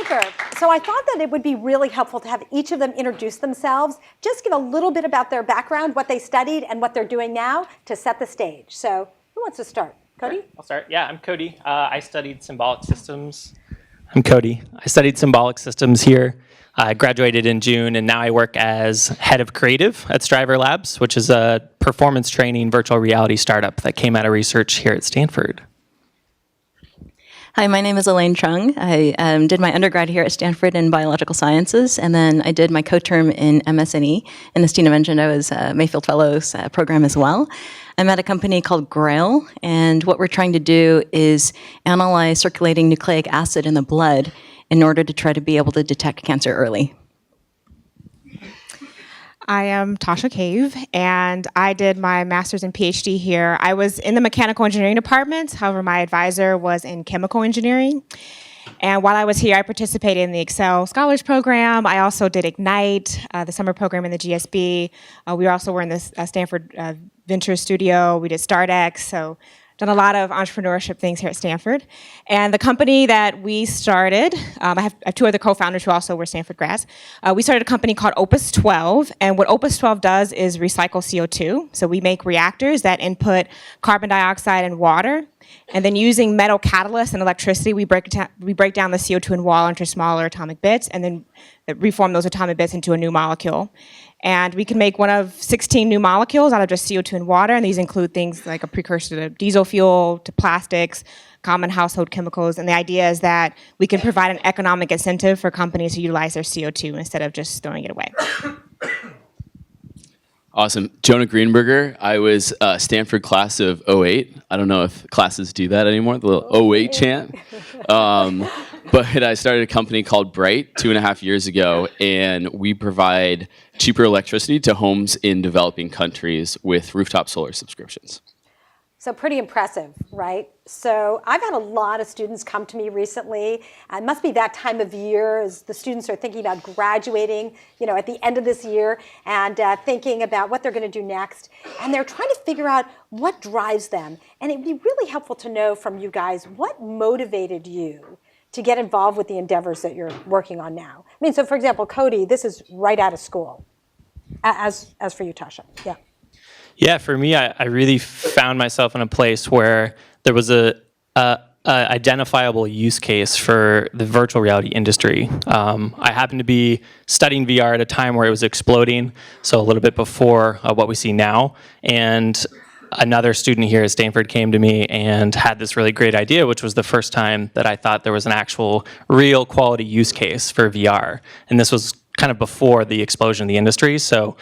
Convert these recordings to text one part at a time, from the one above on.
Super. So I thought that it would be really helpful to have each of them introduce themselves, just give a little bit about their background, what they studied, and what they're doing now to set the stage. So who wants to start? Cody? I'll start. Yeah, I'm Cody. I studied symbolic systems. I'm Cody. I studied symbolic systems here. I graduated in June, and now I work as head of creative at Striver Labs, which is a performance training virtual reality startup that came out of research here at Stanford. Hi, my name is Elaine Chung. I did my undergrad here at Stanford in biological sciences, and then I did my co-term in MSNE. And as Tina mentioned, I was a Mayfield Fellows program as well. I'm at a company called Grail, and what we're trying to do is analyze circulating nucleic acid in the blood in order to try to be able to detect cancer early. I am Tasha Cave, and I did my master's and PhD here. I was in the mechanical engineering department. However, my advisor was in chemical engineering. And while I was here, I participated in the Excel Scholars Program. I also did Ignite, the summer program in the GSB. We also were in the Stanford Ventures Studio. We did StartX, so done a lot of entrepreneurship things here at Stanford. And the company that we started, I have two other co-founders who also were Stanford grads. We started a company called Opus 12, and what Opus 12 does is recycle CO2. So we make reactors that input carbon dioxide and water, and then using metal catalysts and electricity, we break down the CO2 in wall into smaller atomic bits, and then reform those atomic bits into a new molecule. And we can make one of 16 new molecules out of just CO2 and water, and these include things like a precursor to diesel fuel, to plastics, common household chemicals, and the idea is that we can provide an economic incentive for companies to utilize their CO2 instead of just throwing it away. Awesome. Jonah Greenberger. I was Stanford class of '08. I don't know if classes do that anymore, the little '08 chant. But I started a company called Bright 2.5 years ago, and we provide cheaper electricity to homes in developing countries with rooftop solar subscriptions. So pretty impressive, right? So I've had a lot of students come to me recently. It must be that time of year as the students are thinking about graduating, at the end of this year and thinking about what they're going to do next. And they're trying to figure out what drives them. And it would be really helpful to know from you guys what motivated you to get involved with the endeavors that you're working on now. I mean, so for example, Cody, this is right out of school. As for you, Tasha, yeah. Yeah, for me, I really found myself in a place where there was a identifiable use case for the virtual reality industry. I happened to be studying VR at a time where it was exploding, so a little bit before what we see now. And another student here at Stanford came to me and had this really great idea, which was the first time that I thought there was an actual real quality use case for VR. And this was kind of before the explosion in the industry. So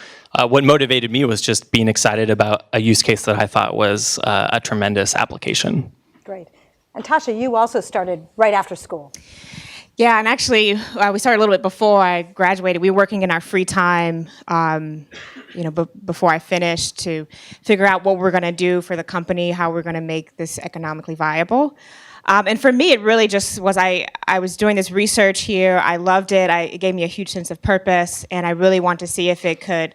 what motivated me was just being excited about a use case that I thought was a tremendous application. Great. And Tasha, you also started right after school. Yeah, and actually, we started a little bit before I graduated. We were working in our free time, before I finished to figure out what we're going to do for the company, how we're going to make this economically viable. And for me, it really just was, I was doing this research here. I loved it. It gave me a huge sense of purpose, and I really want to see if it could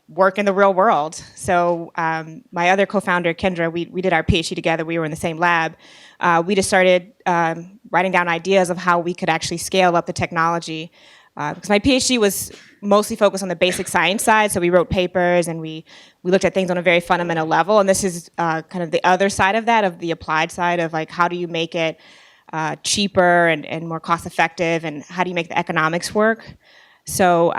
work in the real world. So my other co-founder, Kendra, we did our PhD together. We were in the same lab. We just started writing down ideas of how we could actually scale up the technology. Because my PhD was mostly focused on the basic science side, so we wrote papers and we looked at things on a very fundamental level. And this is kind of the other side of that, of the applied side of like how do you make it cheaper and more cost effective, and how do you make the economics work? So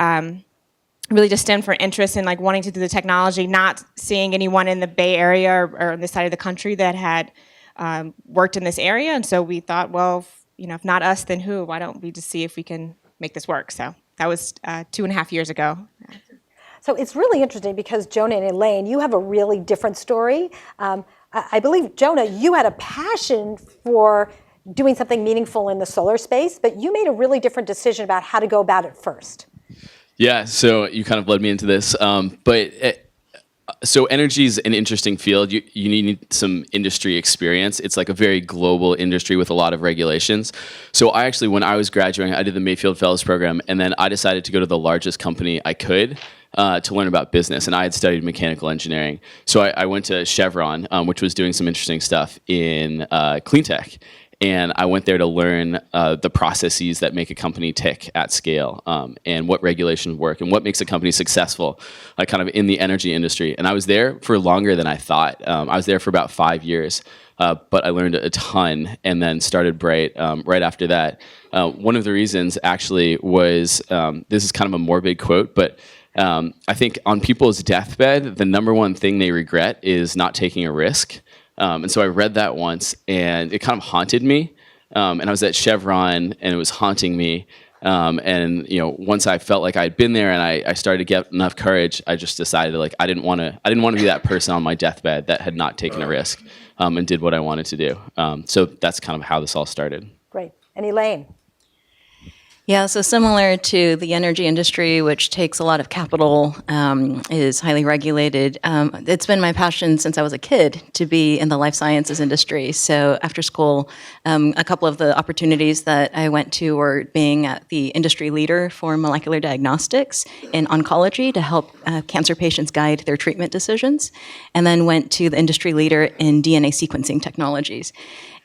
really just stemmed from interest in like wanting to do the technology, not seeing anyone in the Bay Area or on this side of the country that had worked in this area. And so we thought, well, if not us, then who? Why don't we just see if we can make this work? So that was 2.5 years ago. So it's really interesting because Jonah and Elaine, you have a really different story. I believe, Jonah, you had a passion for doing something meaningful in the solar space, but you made a really different decision about how to go about it first. Yeah, so you kind of led me into this. So energy is an interesting field. You need some industry experience. It's like a very global industry with a lot of regulations. So I actually, when I was graduating, I did the Mayfield Fellows Program, and then I decided to go to the largest company I could to learn about business. And I had studied mechanical engineering. So I went to Chevron, which was doing some interesting stuff in clean tech. And I went there to learn the processes that make a company tick at scale, and what regulations work and what makes a company successful, kind of in the energy industry. And I was there for longer than I thought. I was there for about 5 years, but I learned a ton and then started Bright right after that. One of the reasons actually was, this is kind of a morbid quote, but I think on people's deathbed, the number one thing they regret is not taking a risk. And so I read that once, and it kind of haunted me. And I was at Chevron, and it was haunting me. And once I felt like I'd been there, and I started to get enough courage, I just decided like I didn't want to be that person on my deathbed that had not taken a risk, and did what I wanted to do. So that's kind of how this all started. Great. And Elaine? Yeah, so similar to the energy industry, which takes a lot of capital, is highly regulated. It's been my passion since I was a kid to be in the life sciences industry. So after school, a couple of the opportunities that I went to were being at the industry leader for molecular diagnostics in oncology to help cancer patients guide their treatment decisions, and then went to the industry leader in DNA sequencing technologies.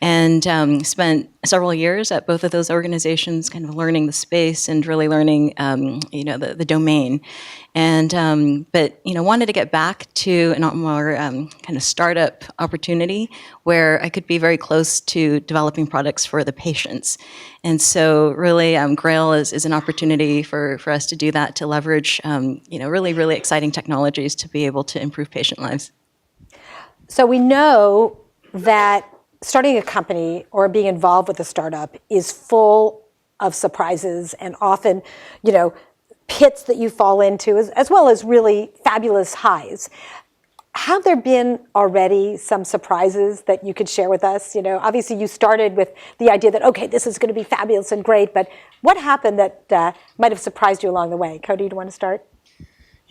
And spent several years at both of those organizations kind of learning the space and really learning, the domain. And, but wanted to get back to a more kind of startup opportunity where I could be very close to developing products for the patients. And so really Grail is an opportunity for us to do that, to leverage, really, really exciting technologies to be able to improve patient lives. So we know that starting a company or being involved with a startup is full of surprises and often, pits that you fall into, as well as really fabulous highs. Have there been already some surprises that you could share with us? Obviously you started with the idea that, okay, this is going to be fabulous and great, but what happened that might have surprised you along the way? Cody, do you want to start?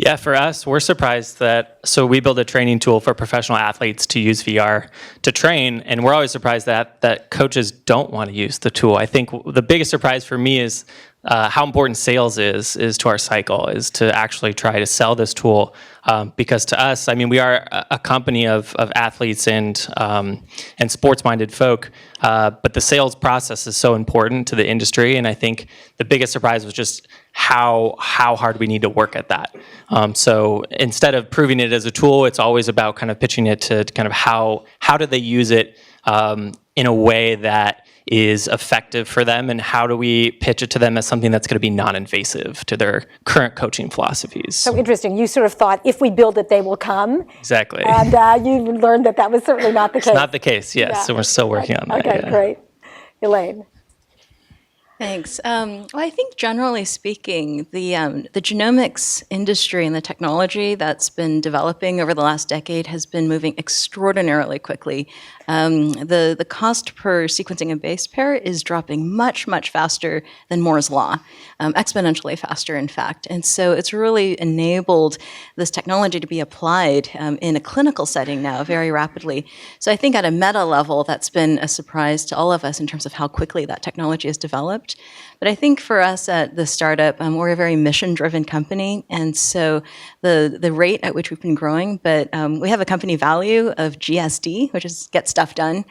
Yeah, for us, we're surprised so we build a training tool for professional athletes to use VR to train, and we're always surprised that coaches don't want to use the tool. I think the biggest surprise for me is how important sales is to our cycle, is to actually try to sell this tool, because to us, we are a company of athletes and sports-minded folk, but the sales process is so important to the industry, and I think the biggest surprise was just how hard we need to work at that. So instead of proving it as a tool, it's always about kind of pitching it to kind of how do they use it in a way that is effective for them, and how do we pitch it to them as something that's going to be non-invasive to their current coaching philosophies. So interesting. You sort of thought, if we build it, they will come. Exactly. And you learned that was certainly not the case. It's not the case, yes. Yeah. So we're still working on that. Okay, yeah. Great. Elaine? Thanks. Well, I think generally speaking, the genomics industry and the technology that's been developing over the last decade has been moving extraordinarily quickly. The cost per sequencing a base pair is dropping much, much faster than Moore's Law, exponentially faster, in fact. And so it's really enabled this technology to be applied in a clinical setting now very rapidly. So I think at a meta level, that's been a surprise to all of us in terms of how quickly that technology has developed. But I think for us at the startup, we're a very mission-driven company, and so the rate at which we've been growing, but we have a company value of GSD, which is get stuff done.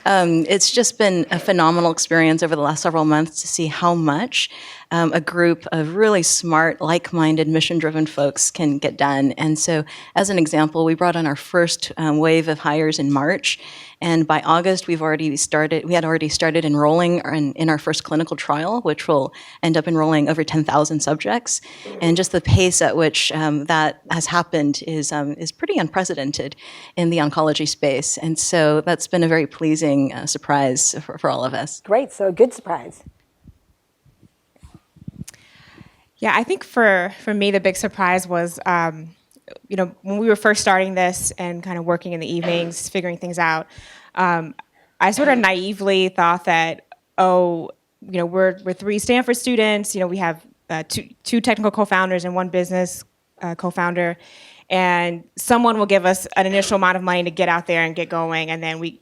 It's just been a phenomenal experience over the last several months to see how much a group of really smart, like-minded, mission-driven folks can get done. And so, as an example, we brought on our first wave of hires in March, and by August, we had already started enrolling in our first clinical trial, which will end up enrolling over 10,000 subjects. And just the pace at which that has happened is pretty unprecedented in the oncology space. And so that's been a very pleasing surprise for all of us. Great, so a good surprise. Yeah, I think for me, the big surprise was, when we were first starting this and kind of working in the evenings, figuring things out, I sort of naively thought that, we're 3 Stanford students, we have two technical co-founders and 1 business co-founder, and someone will give us an initial amount of money to get out there and get going, and then we,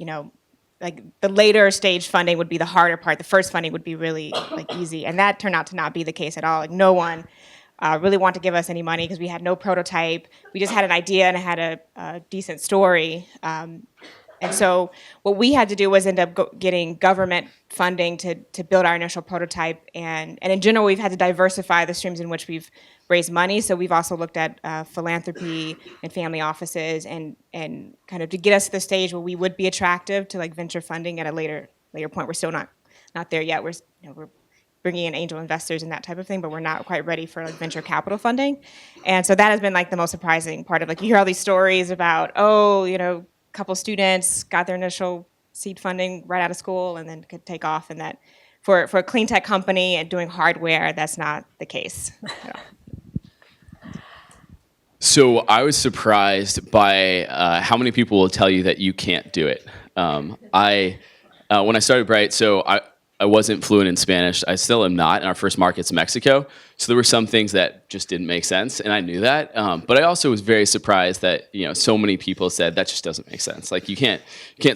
like the later stage funding would be the harder part. The first funding would be really easy, and that turned out to not be the case at all. Like no one really wanted to give us any money because we had no prototype. We just had an idea and it had a decent story. And so what we had to do was end up getting government funding to build our initial prototype. And in general, we've had to diversify the streams in which we've raised money. So we've also looked at philanthropy and family offices and kind of to get us to the stage where we would be attractive to like venture funding at a later point. We're still not there yet. We're bringing in angel investors and that type of thing, but we're not quite ready for like venture capital funding. And so that has been like the most surprising part of like, you hear all these stories about, a couple students got their initial seed funding right out of school and then could take off, and that for a clean tech company and doing hardware, that's not the case. So I was surprised by how many people will tell you that you can't do it. When I started Bright, so I wasn't fluent in Spanish. I still am not, and our first market's Mexico. So there were some things that just didn't make sense, and I knew that. But I also was very surprised that so many people said that just doesn't make sense. Like you can't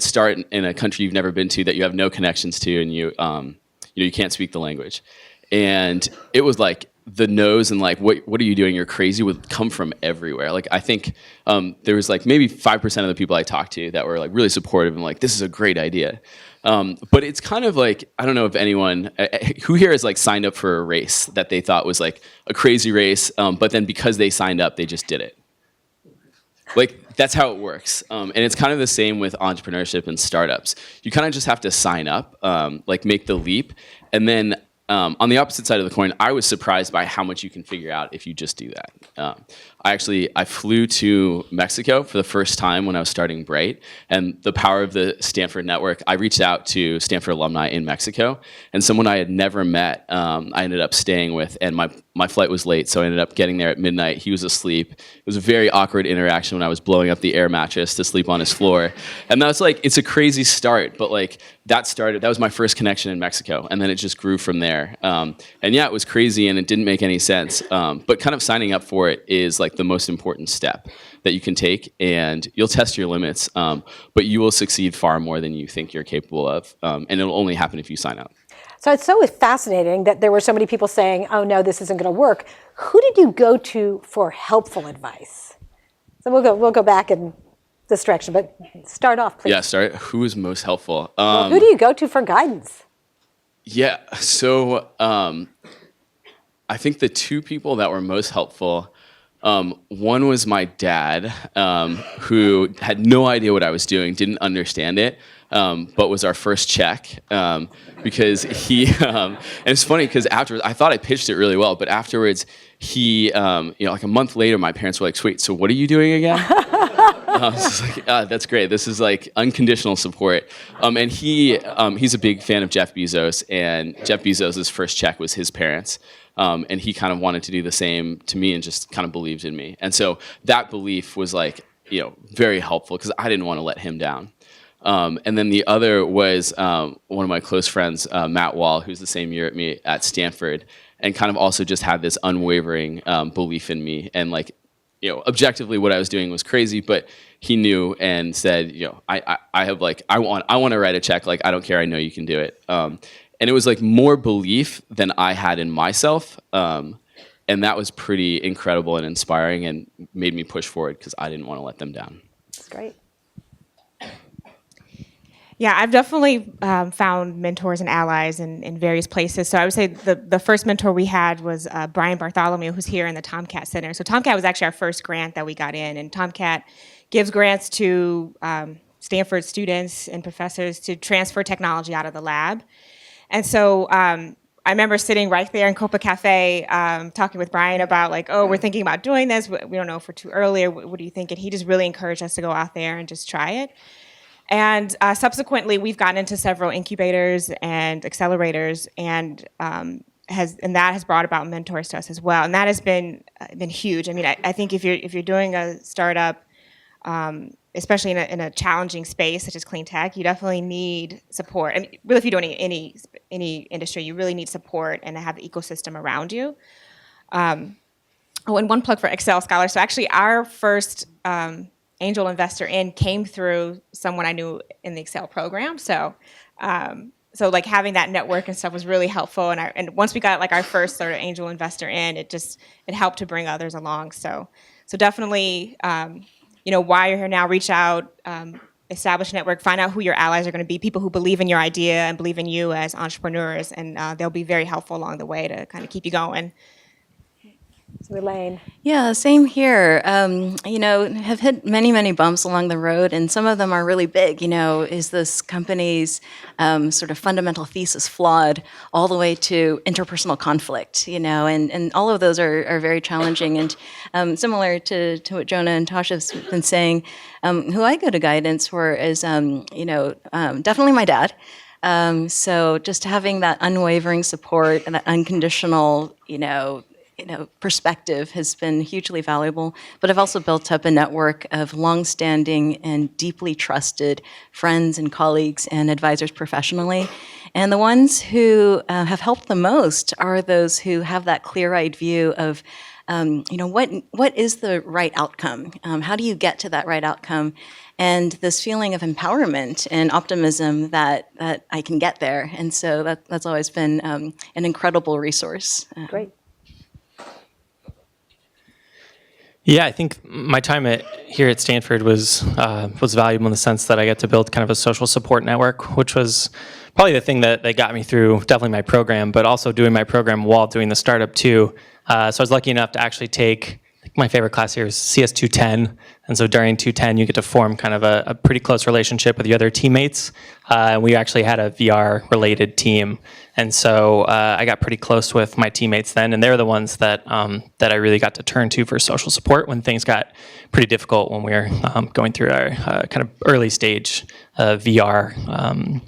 start in a country you've never been to, that you have no connections to, and you can't speak the language. And it was like the no's and like what are you doing? You're crazy would come from everywhere. Like I think there was like maybe 5% of the people I talked to that were like really supportive and like this is a great idea. But it's kind of like, I don't know if anyone who here has like signed up for a race that they thought was like a crazy race, but then because they signed up, they just did it. Like that's how it works. And it's kind of the same with entrepreneurship and startups. You kind of just have to sign up, like make the leap, and then on the opposite side of the coin, I was surprised by how much you can figure out if you just do that. I flew to Mexico for the first time when I was starting Bright, and the power of the Stanford network, I reached out to Stanford alumni in Mexico, and someone I had never met, I ended up staying with, and my flight was late, so I ended up getting there at midnight. He was asleep. It was a very awkward interaction when I was blowing up the air mattress to sleep on his floor, and that's like, it's a crazy start, but like that was my first connection in Mexico, and then it just grew from there. And yeah, it was crazy and it didn't make any sense, but kind of signing up for it is like the most important step that you can take, and you'll test your limits, but you will succeed far more than you think you're capable of, and it'll only happen if you sign up. So it's so fascinating that there were so many people saying, oh no, this isn't going to work. Who did you go to for helpful advice? So we'll go back in this direction, but start off, please. Yeah, start. Who is most helpful? Well, who do you go to for guidance? Yeah, so I think the two people that were most helpful, one was my dad, who had no idea what I was doing, didn't understand it, but was our first check, because he, and it's funny because afterwards, I thought I pitched it really well, but afterwards, he, like a month later, my parents were like, sweet, so what are you doing again? I was just like, that's great. This is like unconditional support. And he's a big fan of Jeff Bezos, and Jeff Bezos' first check was his parents. And he kind of wanted to do the same to me and just kind of believed in me. And so that belief was like, very helpful because I didn't want to let him down. And then the other was one of my close friends, Matt Wall, who's the same year at me at Stanford, and kind of also just had this unwavering belief in me. And like, objectively what I was doing was crazy, but he knew and said, I want to write a check. Like, I don't care. I know you can do it. And it was like more belief than I had in myself. And that was pretty incredible and inspiring and made me push forward because I didn't want to let them down. That's great. Yeah, I've definitely found mentors and allies in various places. So I would say the first mentor we had was Brian Bartholomew, who's here in the Tomcat Center. So Tomcat was actually our first grant that we got in, and Tomcat gives grants to Stanford students and professors to transfer technology out of the lab. And so I remember sitting right there in Copa Cafe talking with Brian about like, oh, we're thinking about doing this. We don't know if we're too early or what do you think? And he just really encouraged us to go out there and just try it. And subsequently, we've gotten into several incubators and accelerators, and that has brought about mentors to us as well. And that has been huge. I mean, I think if you're doing a startup, especially in a challenging space such as clean tech, you definitely need support. I mean, really, if you're doing any industry, you really need support and to have the ecosystem around you. And one plug for Excel Scholar. So actually, our first angel investor came through someone I knew in the Excel program. So like having that network and stuff was really helpful. And once we got like our first sort of angel investor in, it helped to bring others along. So definitely, while you're here now, reach out. establish a network, find out who your allies are going to be, people who believe in your idea and believe in you as entrepreneurs, and they'll be very helpful along the way to kind of keep you going. So Elaine. Yeah, same here. Have hit many, many bumps along the road, and some of them are really big. Is this company's sort of fundamental thesis flawed all the way to interpersonal conflict? And all of those are very challenging. And similar to what Jonah and Tasha's been saying, who I go to guidance for is, definitely my dad. So just having that unwavering support and that unconditional, perspective has been hugely valuable. But I've also built up a network of longstanding and deeply trusted friends and colleagues and advisors professionally. And the ones who have helped the most are those who have that clear-eyed view of, what is the right outcome? How do you get to that right outcome? And this feeling of empowerment and optimism that I can get there. And so that's always been an incredible resource. Great. Yeah, I think my time here at Stanford was valuable in the sense that I got to build kind of a social support network, which was probably the thing that got me through definitely my program, but also doing my program while doing the startup too. So I was lucky enough to actually take, I think my favorite class here is CS 210, and so during 210 you get to form kind of a pretty close relationship with your other teammates. And we actually had a VR-related team, and so I got pretty close with my teammates then, and they're the ones that I really got to turn to for social support when things got pretty difficult when we were going through our kind of early stage VR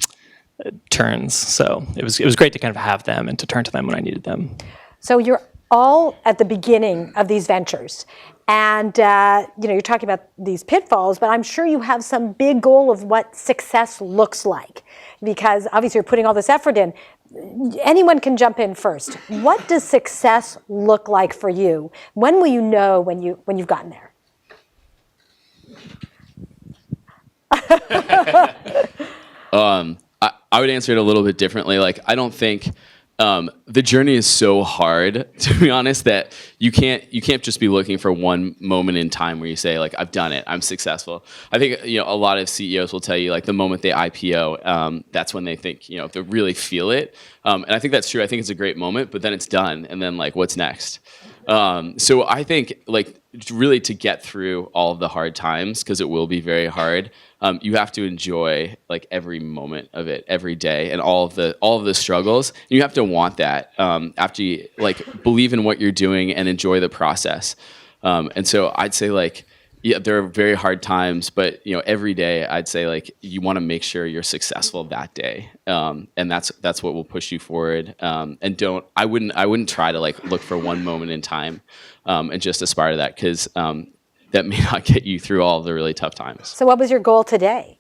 turns. So it was great to kind of have them and to turn to them when I needed them. So you're all at the beginning of these ventures. And you're talking about these pitfalls, but I'm sure you have some big goal of what success looks like, because obviously you're putting all this effort in. Anyone can jump in first. What does success look like for you? When will you know when you've gotten there? I would answer it a little bit differently. Like, I don't think the journey is so hard, to be honest, that you can't just be looking for one moment in time where you say, like, I've done it, I'm successful. I think a lot of CEOs will tell you, like, the moment they IPO, that's when they think they really feel it. And I think that's true. I think it's a great moment, but then it's done, and then, like, what's next? So I think, like, really to get through all of the hard times, because it will be very hard, you have to enjoy, like, every moment of it, every day, and all of the struggles. And you have to want that after you, like, believe in what you're doing and enjoy the process. And so I'd say, like, yeah, there are very hard times, but every day I'd say, like, you want to make sure you're successful that day, and that's what will push you forward. And I wouldn't try to, like, look for one moment in time and just aspire to that, because that may not get you through all of the really tough times. So what was your goal today?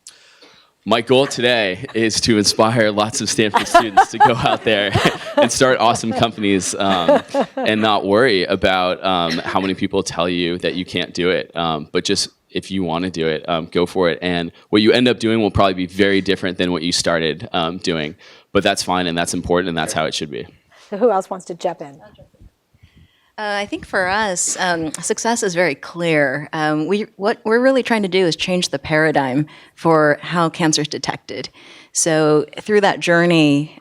My goal today is to inspire lots of Stanford students to go out there and start awesome companies and not worry about how many people tell you that you can't do it. But just, if you want to do it, go for it. And what you end up doing will probably be very different than what you started doing. But that's fine, and that's important, and that's how it should be. So who else wants to jump in? I think for us, success is very clear. What we're really trying to do is change the paradigm for how cancer is detected. So through that journey,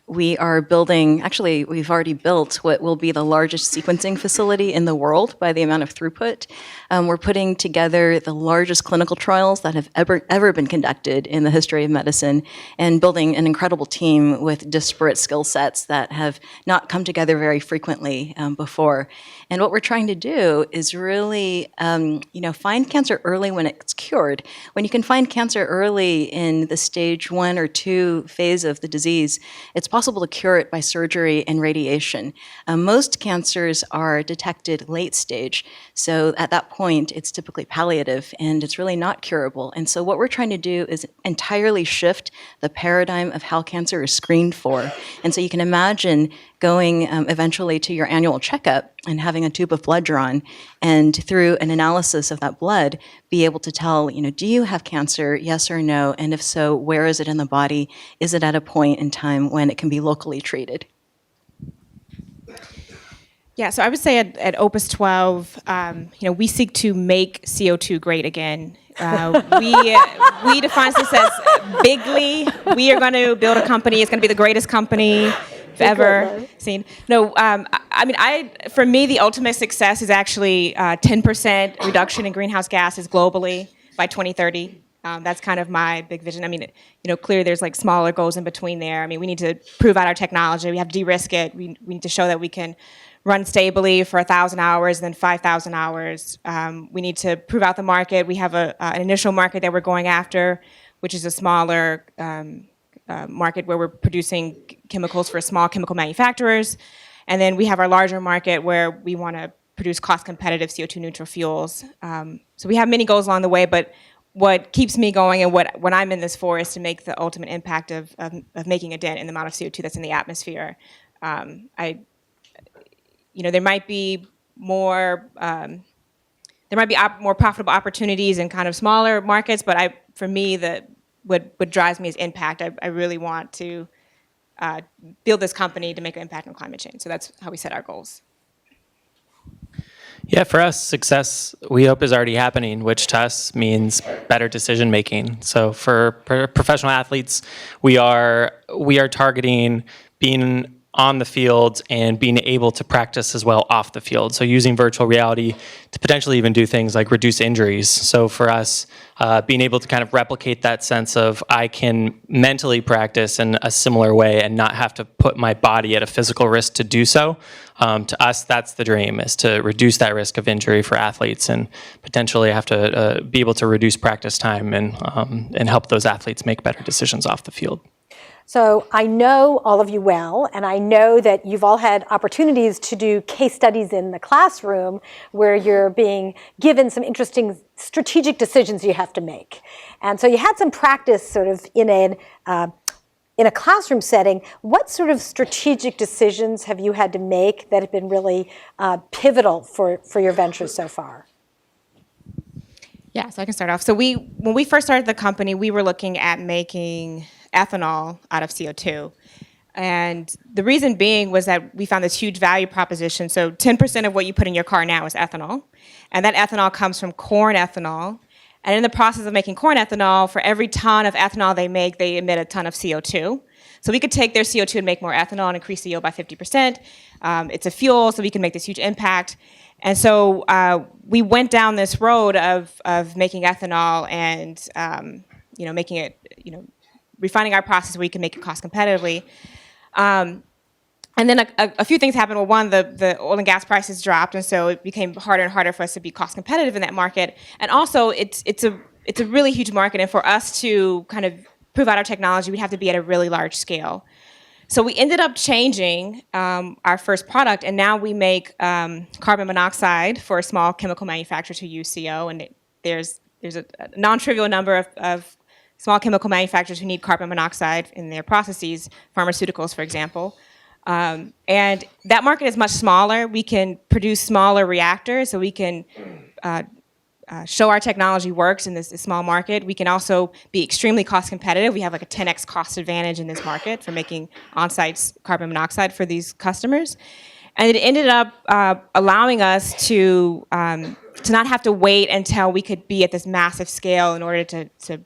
we are building, actually, we've already built what will be the largest sequencing facility in the world by the amount of throughput. We're putting together the largest clinical trials that have ever been conducted in the history of medicine, and building an incredible team with disparate skill sets that have not come together very frequently before. And what we're trying to do is really, find cancer early when it's cured. When you can find cancer early in the stage 1 or 2 phase of the disease, it's possible to cure it by surgery and radiation. Most cancers are detected late stage, so at that point, it's typically palliative, and it's really not curable. And so what we're trying to do is entirely shift the paradigm of how cancer is screened for. And so you can imagine going eventually to your annual checkup and having a tube of blood drawn, and through an analysis of that blood, be able to tell, do you have cancer, yes or no, and if so, where is it in the body? Is it at a point in time when it can be locally treated? Yeah, so I would say at Opus 12, we seek to make CO2 great again. We define this as bigly. We are going to build a company. It's going to be the greatest company you've ever seen. No, for me, the ultimate success is actually 10% reduction in greenhouse gases globally by 2030. That's kind of my big vision. Clearly there's like smaller goals in between there. We need to prove out our technology. We have to de-risk it. We need to show that we can run stably for 1,000 hours, then 5,000 hours. We need to prove out the market. We have an initial market that we're going after, which is a smaller market where we're producing chemicals for small chemical manufacturers. And then we have our larger market where we want to produce cost-competitive CO2 neutral fuels. So we have many goals along the way, but what keeps me going and what I'm in this for is to make the ultimate impact of making a dent in the amount of CO2 that's in the atmosphere. There might be more more profitable opportunities in kind of smaller markets, but for me, what drives me is impact. I really want to build this company to make an impact on climate change. So that's how we set our goals. Yeah, for us, success, we hope, is already happening, which to us means better decision making. So for professional athletes, we are targeting being on the field and being able to practice as well off the field. So using virtual reality to potentially even do things like reduce injuries. So for us, being able to kind of replicate that sense of I can mentally practice in a similar way and not have to put my body at a physical risk to do so. To us, that's the dream, is to reduce that risk of injury for athletes and potentially have to be able to reduce practice time and help those athletes make better decisions off the field. So I know all of you well, and I know that you've all had opportunities to do case studies in the classroom where you're being given some interesting strategic decisions you have to make. And so you had some practice sort of in a classroom setting. What sort of strategic decisions have you had to make that have been really pivotal for your ventures so far? Yeah, so I can start off. So when we first started the company, we were looking at making ethanol out of CO2. And the reason being was that we found this huge value proposition. So 10% of what you put in your car now is ethanol. And that ethanol comes from corn ethanol. And in the process of making corn ethanol, for every ton of ethanol they make, they emit a ton of CO2. So we could take their CO2 and make more ethanol and increase the yield by 50%. It's a fuel, so we can make this huge impact. And so we went down this road of making ethanol and making it, refining our process where we can make it cost competitively. And then a few things happened. Well, one, the oil and gas prices dropped, and so it became harder and harder for us to be cost competitive in that market. And also, it's a really huge market, and for us to kind of prove out our technology, we'd have to be at a really large scale. So we ended up changing our first product, and now we make carbon monoxide for a small chemical manufacturer to use CO. And there's a non-trivial number of small chemical manufacturers who need carbon monoxide in their processes, pharmaceuticals, for example. And that market is much smaller. We can produce smaller reactors, so we can show our technology works in this small market. We can also be extremely cost competitive. We have like a 10x cost advantage in this market for making on-site carbon monoxide for these customers. And it ended up allowing us to not have to wait until we could be at this massive scale in order to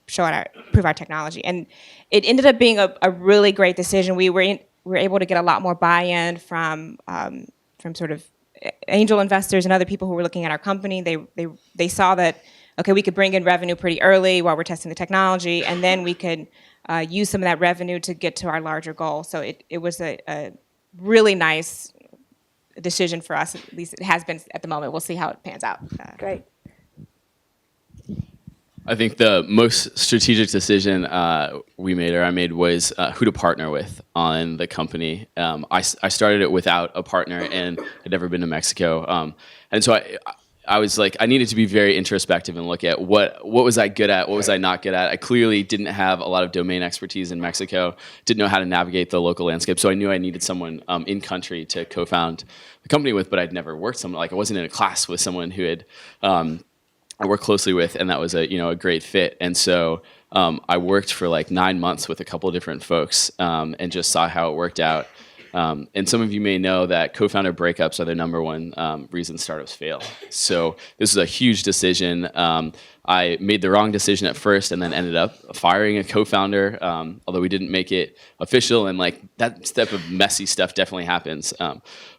prove our technology. And it ended up being a really great decision. We were able to get a lot more buy-in from sort of angel investors and other people who were looking at our company. They saw that, okay, we could bring in revenue pretty early while we're testing the technology, and then we could use some of that revenue to get to our larger goal. So it was a really nice decision for us. At least it has been at the moment. We'll see how it pans out. Great. I think the most strategic decision I made was who to partner with on the company. I started it without a partner and had never been to Mexico. And so I was like, I needed to be very introspective and look at what was I good at, what was I not good at. I clearly didn't have a lot of domain expertise in Mexico, didn't know how to navigate the local landscape, so I knew I needed someone in country to co-found the company with, but I'd never worked I wasn't in a class with someone who had I worked closely with, and that was a great fit. And so I worked for like 9 months with a couple of different folks and just saw how it worked out. And some of you may know that co-founder breakups are the number one reason startups fail. So this is a huge decision. I made the wrong decision at first and then ended up firing a co-founder, although we didn't make it official, and like that step of messy stuff definitely happens.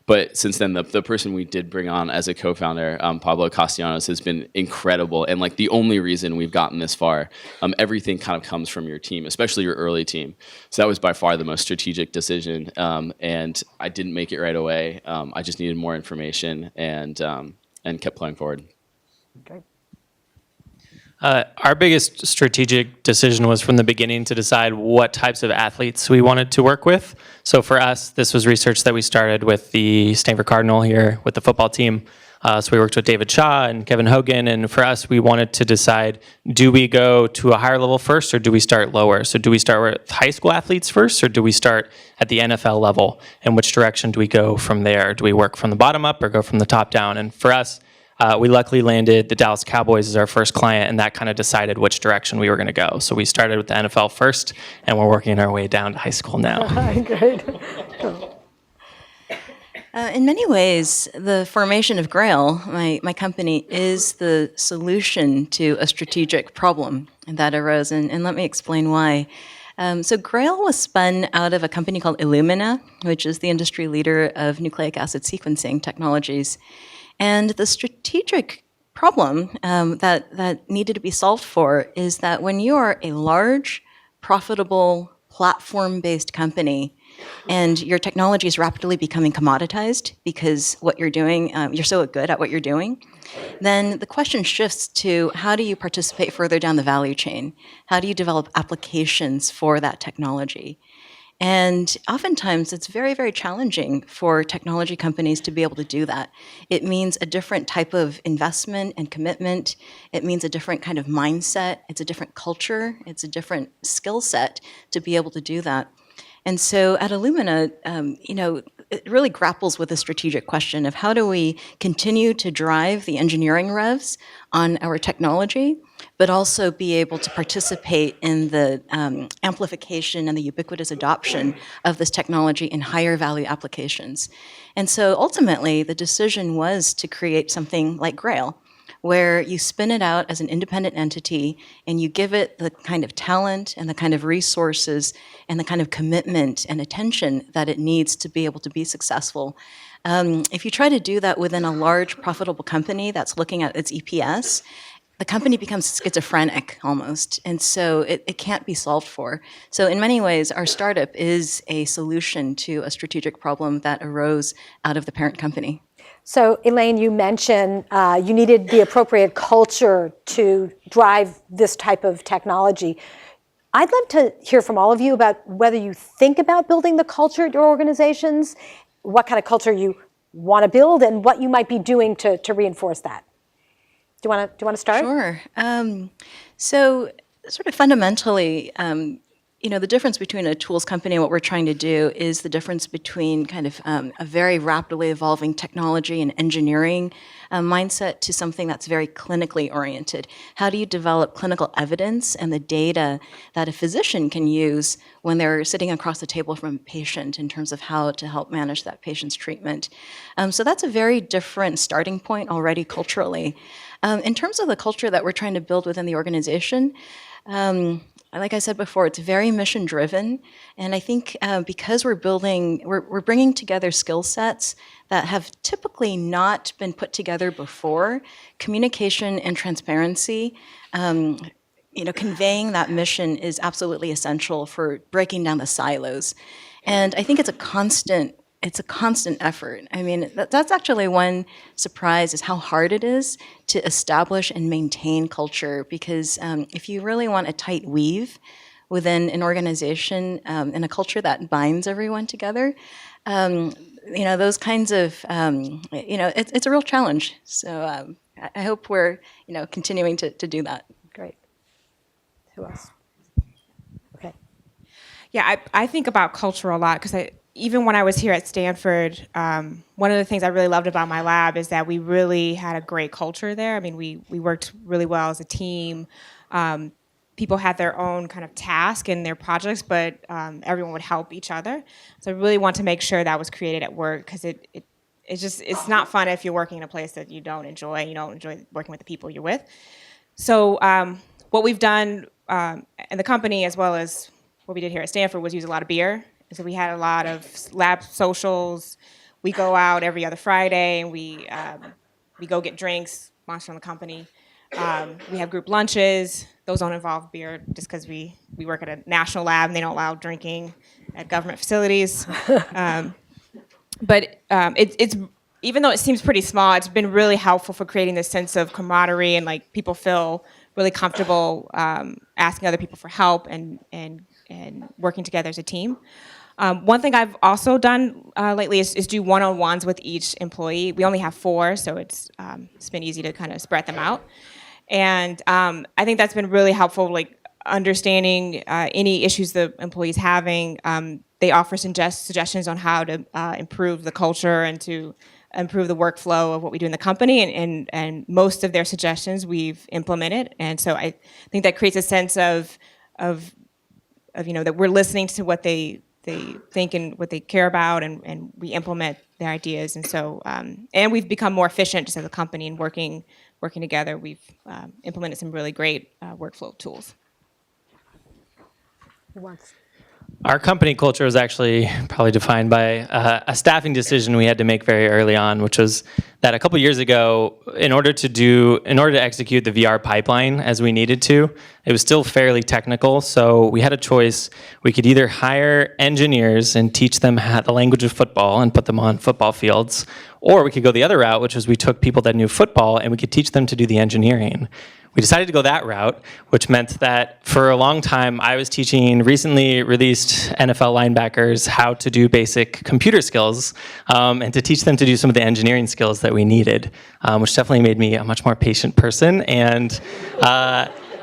But since then, the person we did bring on as a co-founder, Pablo Castellanos, has been incredible, and like the only reason we've gotten this far. Everything kind of comes from your team, especially your early team. So that was by far the most strategic decision, and I didn't make it right away. I just needed more information and kept playing forward. Great. Our biggest strategic decision was from the beginning to decide what types of athletes we wanted to work with. So for us, this was research that we started with the Stanford Cardinal here with the football team. So we worked with David Shaw and Kevin Hogan, and for us, we wanted to decide, do we go to a higher level first, or do we start lower? So do we start with high school athletes first, or do we start at the NFL level? And which direction do we go from there? Do we work from the bottom up or go from the top down? And for us, we luckily landed the Dallas Cowboys as our first client, and that kind of decided which direction we were going to go. So we started with the NFL first, and we're working our way down to high school now. Great. In many ways, the formation of Grail, my company, is the solution to a strategic problem that arose, and let me explain why. So Grail was spun out of a company called Illumina, which is the industry leader of nucleic acid sequencing technologies. And the strategic problem that needed to be solved for is that when you are a large, profitable, platform-based company, and your technology is rapidly becoming commoditized because what you're doing, you're so good at what you're doing, then the question shifts to how do you participate further down the value chain? How do you develop applications for that technology? And oftentimes, it's very, very challenging for technology companies to be able to do that. It means a different type of investment and commitment. It means a different kind of mindset. It's a different culture. It's a different skill set to be able to do that. And so at Illumina, it really grapples with the strategic question of how do we continue to drive the engineering revs on our technology, but also be able to participate in the amplification and the ubiquitous adoption of this technology in higher value applications. And so ultimately, the decision was to create something like Grail, where you spin it out as an independent entity and you give it the kind of talent and the kind of resources and the kind of commitment and attention that it needs to be able to be successful. If you try to do that within a large, profitable company that's looking at its EPS, the company becomes schizophrenic almost, and so it can't be solved for. So in many ways, our startup is a solution to a strategic problem that arose out of the parent company. So Elaine, you mentioned you needed the appropriate culture to drive this type of technology. I'd love to hear from all of you about whether you think about building the culture at your organizations, what kind of culture you want to build, and what you might be doing to reinforce that. Do you want to start? Sure. So sort of fundamentally, the difference between a tools company and what we're trying to do is the difference between kind of a very rapidly evolving technology and engineering mindset to something that's very clinically oriented. How do you develop clinical evidence and the data that a physician can use when they're sitting across the table from a patient in terms of how to help manage that patient's treatment? So that's a very different starting point already culturally. In terms of the culture that we're trying to build within the organization, like I said before, it's very mission driven, and I think because we're bringing together skill sets that have typically not been put together before. Communication and transparency, conveying that mission is absolutely essential for breaking down the silos, and I think it's a constant effort. I mean, that's actually one surprise is how hard it is to establish and maintain culture, because if you really want a tight weave within an organization and a culture that binds everyone together, those kinds of, it's a real challenge. So I hope we're, continuing to do that. Great. Who else? Okay. Yeah, I think about culture a lot because even when I was here at Stanford, one of the things I really loved about my lab is that we really had a great culture there. I mean, we worked really well as a team. people had their own kind of task and their projects, but everyone would help each other. So I really want to make sure that was created at work, because it's not fun if you're working in a place that you don't enjoy, and you don't enjoy working with the people you're with. So what we've done in the company, as well as what we did here at Stanford, was use a lot of beer. So we had a lot of lab socials. We go out every other Friday, and we go get drinks, Monster on the company. We have group lunches. Those don't involve beer, just because we work at a national lab and they don't allow drinking at government facilities. But it's even though it seems pretty small, it's been really helpful for creating this sense of camaraderie, and like people feel really comfortable asking other people for help and working together as a team. One thing I've also done lately is do one-on-ones with each employee. We only have 4, so it's been easy to kind of spread them out. And I think that's been really helpful, like understanding any issues the employee's having. They offer suggestions on how to improve the culture and to improve the workflow of what we do in the company, and most of their suggestions we've implemented. And so I think that creates a sense of that we're listening to what they think and what they care about, and we implement their ideas. And so and we've become more efficient just as a company, and working together. We've implemented some really great workflow tools. Who wants? Our company culture was actually probably defined by a staffing decision we had to make very early on, which was that a couple years ago, in order to execute the VR pipeline as we needed to, it was still fairly technical. So we had a choice. We could either hire engineers and teach them the language of football and put them on football fields, or we could go the other route, which was we took people that knew football and we could teach them to do the engineering. We decided to go that route, which meant that for a long time, I was teaching recently released NFL linebackers how to do basic computer skills, and to teach them to do some of the engineering skills that we needed, which definitely made me a much more patient person, and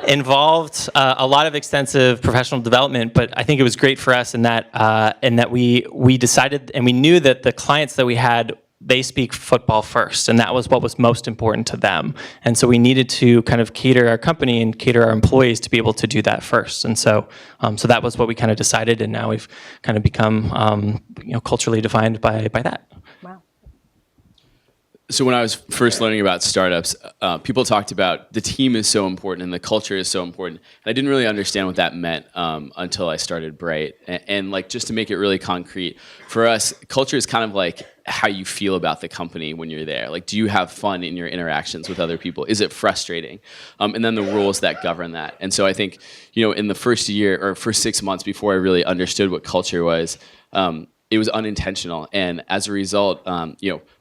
involved a lot of extensive professional development. But I think it was great for us in that we decided, and we knew that the clients that we had, they speak football first, and that was what was most important to them. And so we needed to kind of cater our company and cater our employees to be able to do that first. And so that was what we kind of decided, and now we've kind of become culturally defined by that. Wow. So when I was first learning about startups, people talked about the team is so important and the culture is so important. And I didn't really understand what that meant until I started Bright. And like, just to make it really concrete, for us, culture is kind of like how you feel about the company when you're there. Like, do you have fun in your interactions with other people? Is it frustrating? And then the rules that govern that. And so I think, in the first year or first 6 months before I really understood what culture was, it was unintentional. And as a result,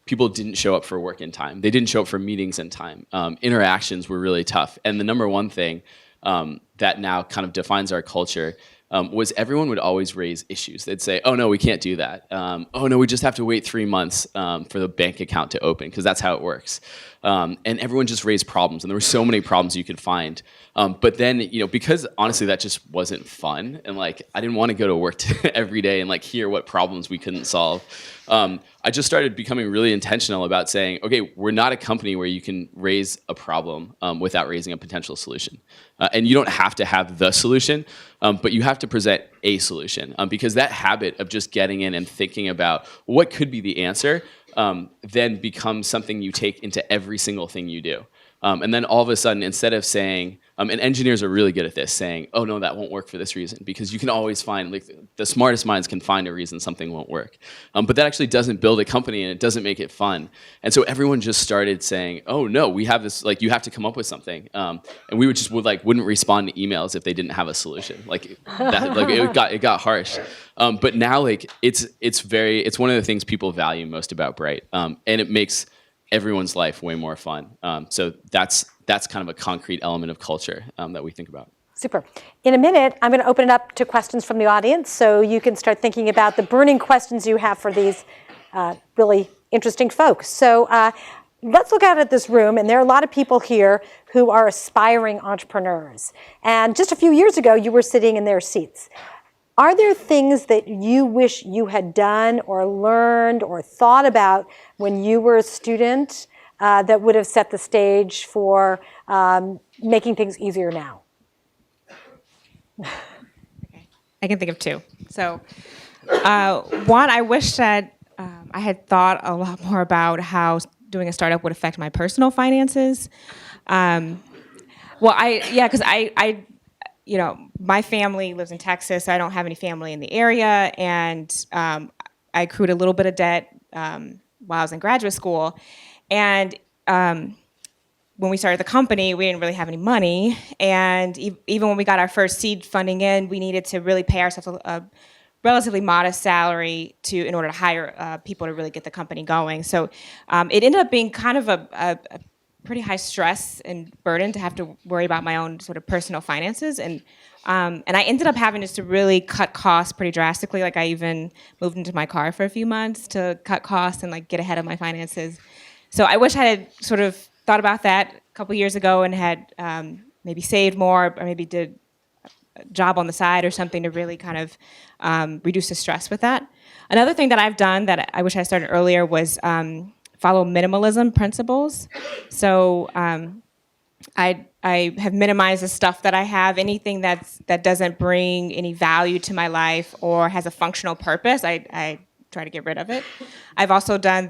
people didn't show up for work in time. They didn't show up for meetings in time. Interactions were really tough. And the number one thing that now kind of defines our culture was everyone would always raise issues. They'd say, oh no, we can't do that. Oh no, we just have to wait 3 months for the bank account to open, because that's how it works. And everyone just raised problems, and there were so many problems you could find. But then, because honestly that just wasn't fun, and like I didn't want to go to work every day and like hear what problems we couldn't solve. I just started becoming really intentional about saying, okay, we're not a company where you can raise a problem without raising a potential solution. And you don't have to have the solution, but you have to present a solution, because that habit of just getting in and thinking about what could be the answer then becomes something you take into every single thing you do. And then all of a sudden, instead of saying, and engineers are really good at this, saying, oh no, that won't work for this reason, because you can always find, like, the smartest minds can find a reason something won't work. But that actually doesn't build a company, and it doesn't make it fun. And so everyone just started saying, oh no, we have this, like, you have to come up with something. And we wouldn't respond to emails if they didn't have a solution. Like that, like it got harsh. But now, like, it's one of the things people value most about Bright. And it makes everyone's life way more fun. So that's kind of a concrete element of culture that we think about. Super. In a minute, I'm going to open it up to questions from the audience, so you can start thinking about the burning questions you have for these really interesting folks. So let's look out at this room, and there are a lot of people here who are aspiring entrepreneurs. And just a few years ago, you were sitting in their seats. Are there things that you wish you had done or learned or thought about when you were a student that would have set the stage for making things easier now? Okay. I can think of two. So, one, I wish that I had thought a lot more about how doing a startup would affect my personal finances. Because my family lives in Texas. So I don't have any family in the area, and I accrued a little bit of debt while I was in graduate school, and when we started the company, we didn't really have any money, and even when we got our first seed funding in, we needed to really pay ourselves a relatively modest salary in order to hire people to really get the company going. So it ended up being kind of a pretty high stress and burden to have to worry about my own sort of personal finances, and I ended up having just to really cut costs pretty drastically. Like, I even moved into my car for a few months to cut costs and like get ahead of my finances. So I wish I had sort of thought about that a couple years ago and had maybe saved more, or maybe did a job on the side or something to really kind of reduce the stress with that. Another thing that I've done that I wish I started earlier was follow minimalism principles. So I have minimized the stuff that I have. Anything that doesn't bring any value to my life or has a functional purpose, I try to get rid of it. I've also done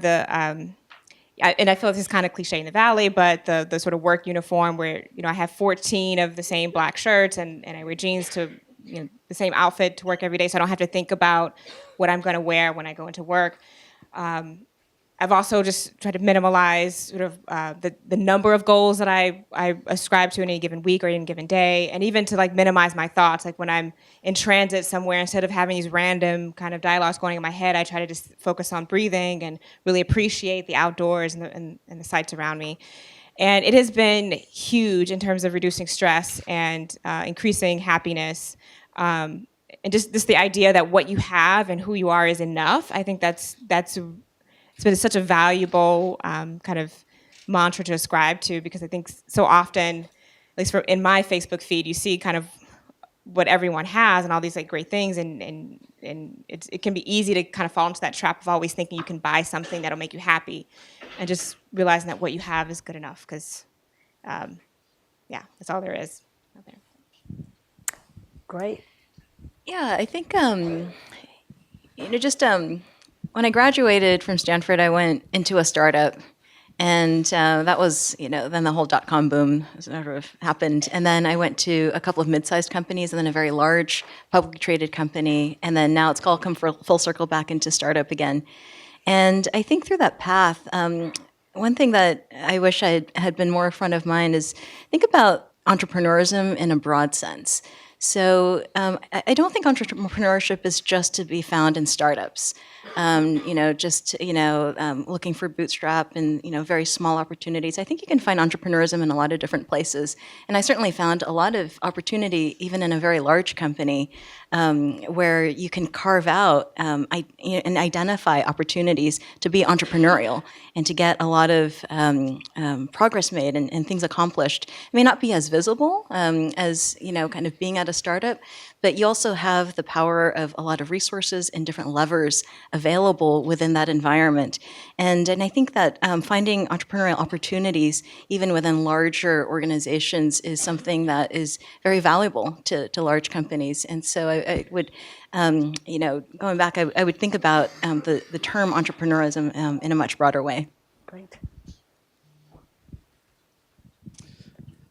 and I feel this is kind of cliche in the Valley, but the sort of work uniform where, I have 14 of the same black shirts and I wear jeans to, the same outfit to work every day, so I don't have to think about what I'm going to wear when I go into work. I've also just tried to minimalize sort of the number of goals that I ascribe to in any given week or any given day, and even to like minimize my thoughts. Like when I'm in transit somewhere, instead of having these random kind of dialogues going in my head, I try to just focus on breathing and really appreciate the outdoors and the sights around me. And it has been huge in terms of reducing stress and increasing happiness. And just the idea that what you have and who you are is enough. I think it's been such a valuable kind of mantra to ascribe to, because I think so often, at least in my Facebook feed, you see kind of what everyone has and all these like great things, and it can be easy to kind of fall into that trap of always thinking you can buy something that'll make you happy, and just realizing that what you have is good enough, because that's all there is out there. Great. Yeah, I think when I graduated from Stanford, I went into a startup, and that was, then the whole dot-com boom sort of happened. And then I went to a couple of mid-sized companies, and then a very large publicly traded company, and then now it's all come full circle back into startup again. And I think through that path, one thing that I wish I had been more front of mind is think about entrepreneurism in a broad sense. So I don't think entrepreneurship is just to be found in startups. Looking for bootstrap and, very small opportunities. I think you can find entrepreneurism in a lot of different places. And I certainly found a lot of opportunity even in a very large company where you can carve out and identify opportunities to be entrepreneurial and to get a lot of progress made and things accomplished. It may not be as visible as, kind of being at a startup, but you also have the power of a lot of resources and different levers available within that environment. And I think that finding entrepreneurial opportunities, even within larger organizations, is something that is very valuable to large companies. And so I would, going back, I would think about the term entrepreneurism in a much broader way. Great.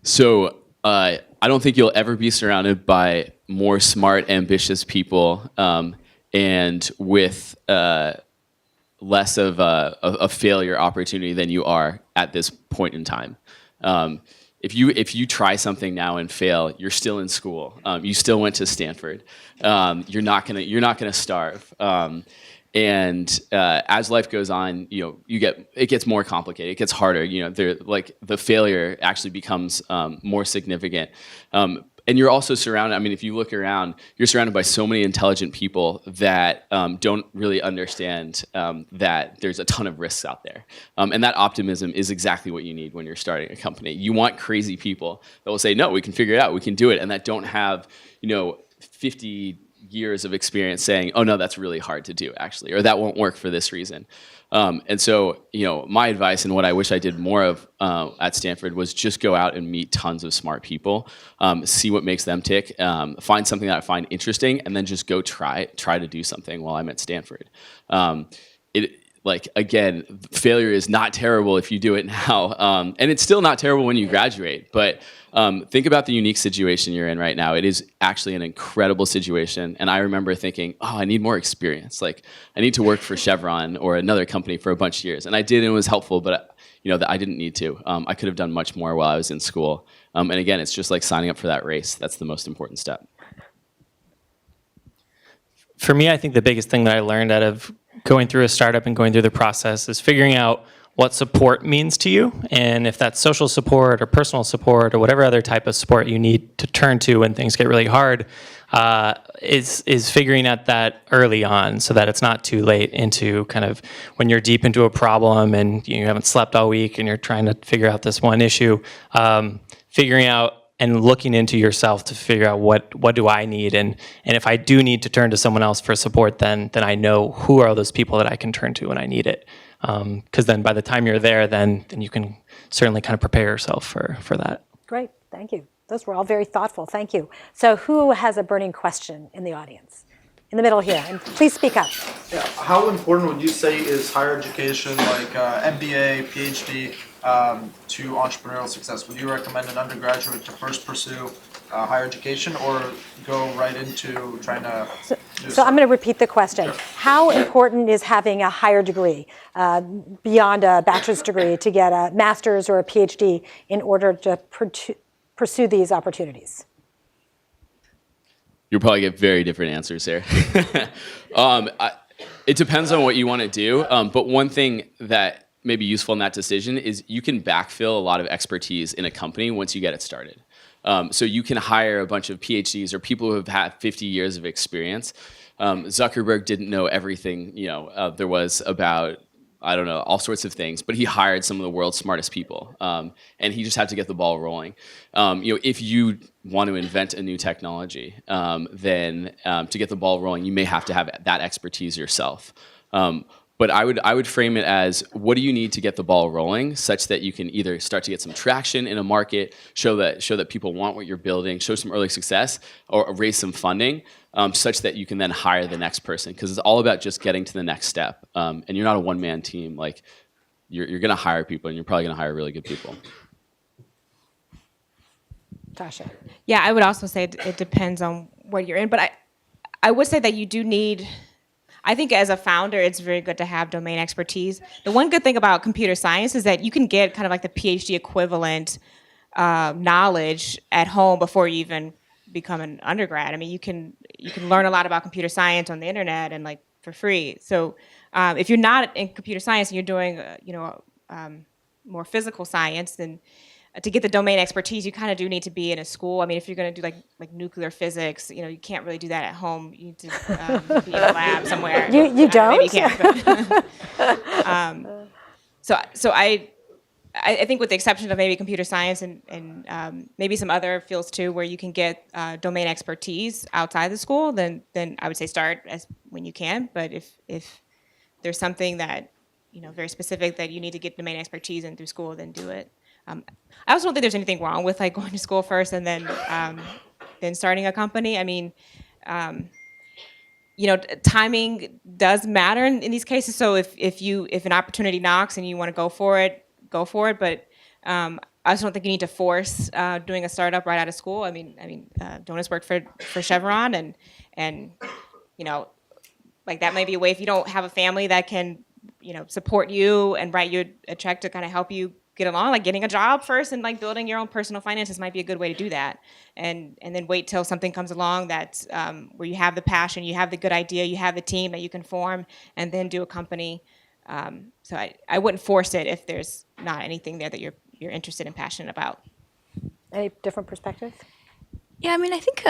So I don't think you'll ever be surrounded by more smart, ambitious people and with less of a failure opportunity than you are at this point in time. If you try something now and fail, you're still in school. You still went to Stanford. You're not gonna starve. And as life goes on, it gets more complicated. It gets harder. The failure actually becomes more significant. And you're also surrounded. I mean, if you look around, you're surrounded by so many intelligent people that don't really understand that there's a ton of risks out there. And that optimism is exactly what you need when you're starting a company. You want crazy people that will say, "No, we can figure it out. We can do it," and that don't have 50 years of experience saying, oh no, that's really hard to do actually, or that won't work for this reason. And so, my advice and what I wish I did more of at Stanford was just go out and meet tons of smart people, see what makes them tick, find something that I find interesting, and then just go try to do something while I'm at Stanford. Again, failure is not terrible if you do it now, and it's still not terrible when you graduate. But think about the unique situation you're in right now. It is actually an incredible situation, and I remember thinking, "Oh, I need more experience. Like, I need to work for Chevron or another company for a bunch of years." And I did, and it was helpful, but that I didn't need to. I could have done much more while I was in school. And again, it's just like signing up for that race. That's the most important step. For me, I think the biggest thing that I learned out of going through a startup and going through the process is figuring out what support means to you, and if that's social support or personal support or whatever other type of support you need to turn to when things get really hard, is figuring out that early on so that it's not too late into kind of when you're deep into a problem and you haven't slept all week and you're trying to figure out this one issue, figuring out and looking into yourself to figure out what do I need, and if I do need to turn to someone else for support, then I know who are those people that I can turn to when I need it. Because then by the time you're there, then you can certainly kind of prepare yourself for that. Great, thank you. Those were all very thoughtful, thank you. So who has a burning question in the audience? In the middle here, and please speak up. Yeah. How important would you say is higher education, like MBA, PhD, to entrepreneurial success? Would you recommend an undergraduate to first pursue higher education or go right into trying to So I'm going to repeat the question. How important is having a higher degree beyond a bachelor's degree to get a master's or a PhD in order to pursue these opportunities? You'll probably get very different answers here. It depends on what you want to do, but one thing that may be useful in that decision is you can backfill a lot of expertise in a company once you get it started. So you can hire a bunch of PhDs or people who have had 50 years of experience. Zuckerberg didn't know everything there was about, I don't know, all sorts of things, but he hired some of the world's smartest people, and he just had to get the ball rolling. If you want to invent a new technology, then to get the ball rolling, you may have to have that expertise yourself. But I would frame it as, what do you need to get the ball rolling, such that you can either start to get some traction in a market, show that people want what you're building, show some early success, or raise some funding, such that you can then hire the next person. Because it's all about just getting to the next step. And you're not a one-man team. Like, you're going to hire people, and you're probably going to hire really good people. Tasha. Yeah, I would also say it depends on what you're in, but I would say that you do need, I think as a founder, it's very good to have domain expertise. The one good thing about computer science is that you can get kind of like the PhD equivalent knowledge at home before you even become an undergrad. I mean, you can learn a lot about computer science on the internet and like for free. So if you're not in computer science and you're doing more physical science, then to get the domain expertise, you kind of do need to be in a school. I mean, if you're going to do like nuclear physics, you can't really do that at home. You need to be in a lab somewhere. You don't? Maybe you can, but, so I think with the exception of maybe computer science and maybe some other fields too, where you can get domain expertise outside the school, then I would say start when you can. But if there's something that very specific that you need to get domain expertise in through school, then do it. I also don't think there's anything wrong with like going to school first and then starting a company. I mean, timing does matter in these cases. So if an opportunity knocks and you want to go for it, go for it. But I also don't think you need to force doing a startup right out of school. I mean, Jonah's worked for Chevron, and like that might be a way if you don't have a family that can support you and write you a check to kind of help you get along, like getting a job first and like building your own personal finances might be a good way to do that, and then wait till something comes along that's where you have the passion, you have the good idea, you have the team that you can form, and then do a company. So I wouldn't force it if there's not anything there that you're interested and passionate about. Any different perspectives? Yeah, I mean, I think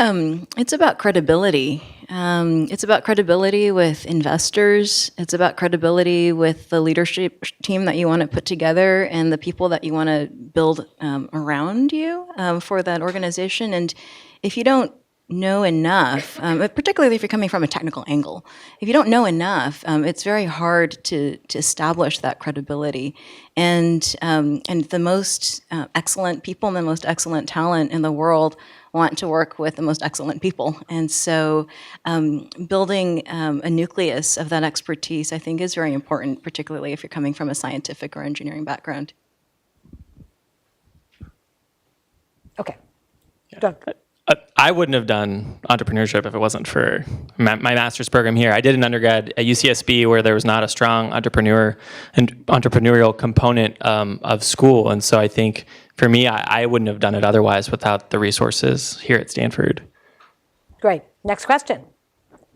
it's about credibility. It's about credibility with investors. It's about credibility with the leadership team that you want to put together and the people that you want to build around you for that organization. And if you don't know enough, particularly if you're coming from a technical angle, if you don't know enough, it's very hard to establish that credibility. And the most excellent people and the most excellent talent in the world want to work with the most excellent people. And so building a nucleus of that expertise, I think, is very important, particularly if you're coming from a scientific or engineering background. Okay. Doug. I wouldn't have done entrepreneurship if it wasn't for my master's program here. I did an undergrad at UCSB where there was not a strong entrepreneurial component of school. And so I think for me, I wouldn't have done it otherwise without the resources here at Stanford. Great. Next question.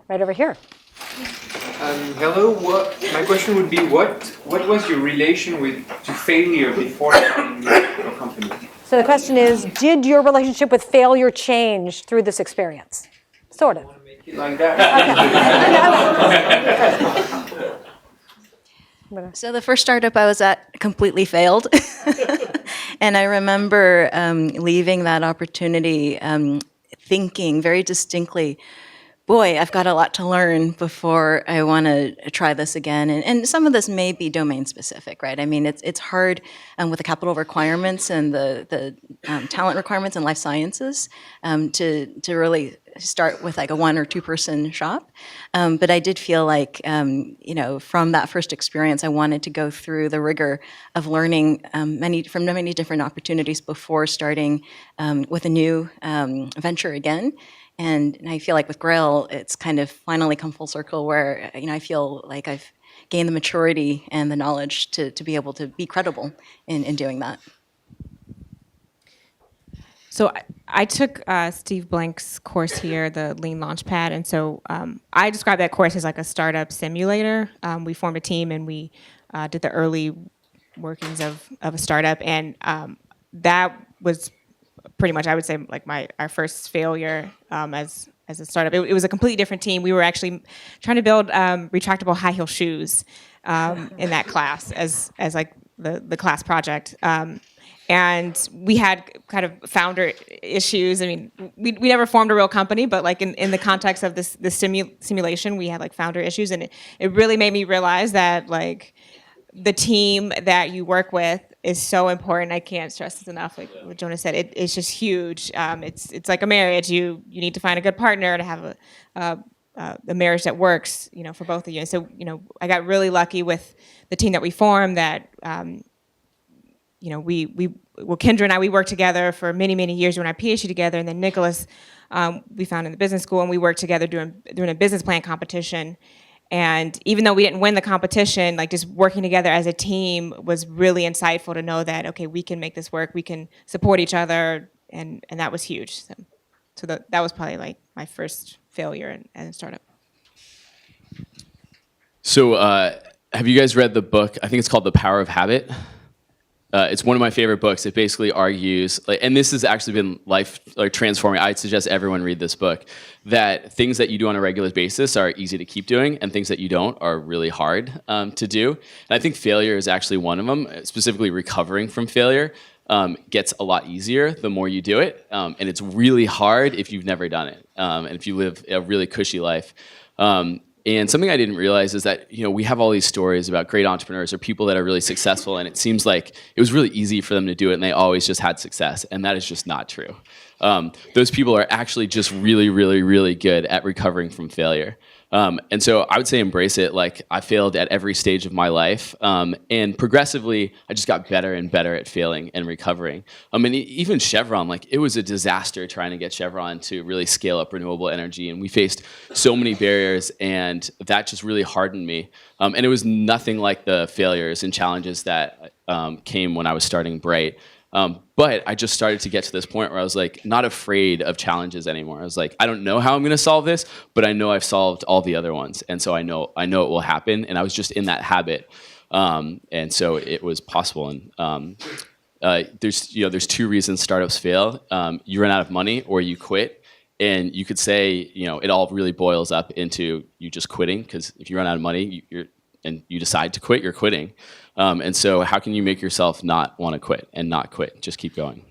Right over here. Hello. My question would be, what was your relation to failure before starting your company? So the question is, did your relationship with failure change through this experience? Sort of. Make it like that. So the first startup I was at completely failed. And I remember leaving that opportunity thinking very distinctly, boy, I've got a lot to learn before I want to try this again. And some of this may be domain specific, right? I mean, it's hard with the capital requirements and the talent requirements in life sciences to really start with like a 1 or 2 person shop. But I did feel like, from that first experience, I wanted to go through the rigor of learning from many different opportunities before starting with a new venture again. And I feel like with Grail, it's kind of finally come full circle where, I feel like I've gained the maturity and the knowledge to be able to be credible in doing that. So I took Steve Blank's course here, the Lean Launchpad, and so I describe that course as like a startup simulator. We formed a team and we did the early workings of a startup, and that was pretty much, I would say, like our first failure as a startup. It was a completely different team. We were actually trying to build retractable high heel shoes in that class as like the class project. And we had kind of founder issues. I mean, we never formed a real company, but like in the context of this simulation, we had like founder issues, and it really made me realize that like the team that you work with is so important. I can't stress this enough. Like what Jonah said, it's just huge. It's like a marriage. You need to find a good partner to have a marriage that works, for both of you. And so, I got really lucky with the team that we formed. That Kendra and I, we worked together for many, many years doing our PhD together, and then Nicholas, we found in the business school, and we worked together doing a business plan competition. And even though we didn't win the competition, like just working together as a team was really insightful to know that, okay, we can make this work, we can support each other, and that was huge. So that was probably like my first failure in a startup. So have you guys read the book? I think it's called The Power of Habit. It's one of my favorite books. It basically argues, and this has actually been life transforming. I'd suggest everyone read this book. That things that you do on a regular basis are easy to keep doing, and things that you don't are really hard to do. And I think failure is actually one of them. Specifically, recovering from failure gets a lot easier the more you do it, and it's really hard if you've never done it, and if you live a really cushy life. And something I didn't realize is that, we have all these stories about great entrepreneurs or people that are really successful, and it seems like it was really easy for them to do it and they always just had success, and that is just not true. Those people are actually just really, really, really good at recovering from failure. And so I would say embrace it. Like, I failed at every stage of my life, and progressively I just got better and better at failing and recovering. And even Chevron, like, it was a disaster trying to get Chevron to really scale up renewable energy, and we faced so many barriers, and that just really hardened me. And it was nothing like the failures and challenges that came when I was starting Bright. But I just started to get to this point where I was like not afraid of challenges anymore. I was like, I don't know how I'm going to solve this, but I know I've solved all the other ones, and so I know it will happen. And I was just in that habit, and so it was possible. And there's 2 reasons startups fail: you run out of money, or you quit. And you could say, it all really boils up into you just quitting, because if you run out of money, and you decide to quit, you're quitting. And so how can you make yourself not want to quit and not quit? Just keep going.